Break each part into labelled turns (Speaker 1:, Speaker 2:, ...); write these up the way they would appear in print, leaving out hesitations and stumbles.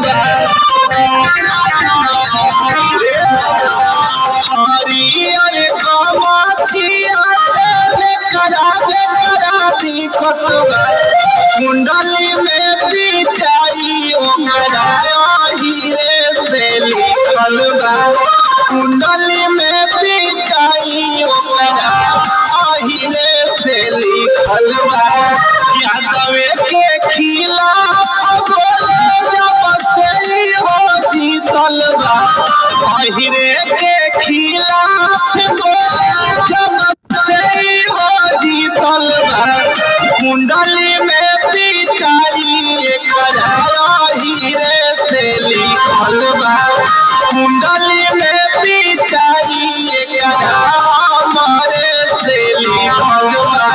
Speaker 1: बा हरियर कमथिया करा दिक्कत बा कुंडली में पिटाई ओकरा हीरे से लिखल बा कुंडली में पिटाई ओकरा हीरे से लिखल बा यादवे के खिलाफ बोले जब से हो जीतल बा हीरे के खिलाफ बोले जब से हो जीतल बा कुंडली में पिटाई करा हीरे से लिखल बा कुंडली में पिटाई करा हमारे से लिखल बा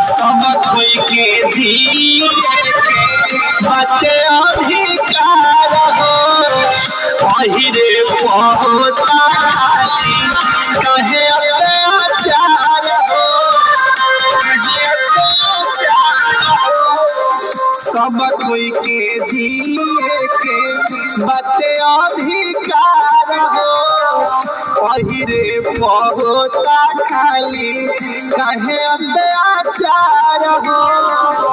Speaker 1: सब कोई के दिए के बचे अधिकार हो हीरे पहुँचा कहे अत्याचार हो सब कोई के दिए के बचे अधिकार हो हीरे पहुँचा खाली कहे अत्याचार हो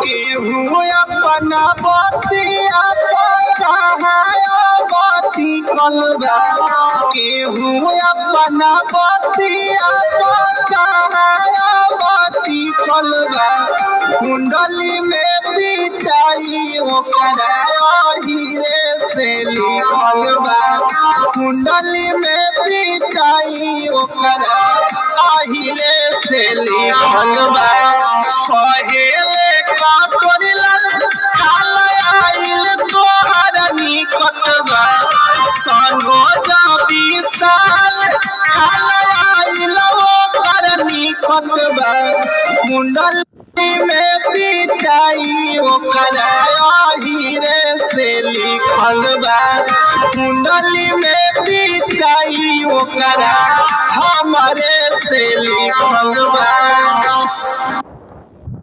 Speaker 1: केहू अपना बतिया बती कलबा केहू अपना बतिया बती कलबा कुंडली में पिटाई ओकरा हीरे से लिखल बा कुंडली में पिटाई ओकरा हीरे से लिखल बा कहेले का तोरिलल खाल आइल तोहर निकट बा संगो जबी साल खाल आइल ओकर निकट बा कुंडली में पिटाई ओकरा हीरे से लिखल बा कुंडली में पिटाई ओकरा हमारे से लिखल बा।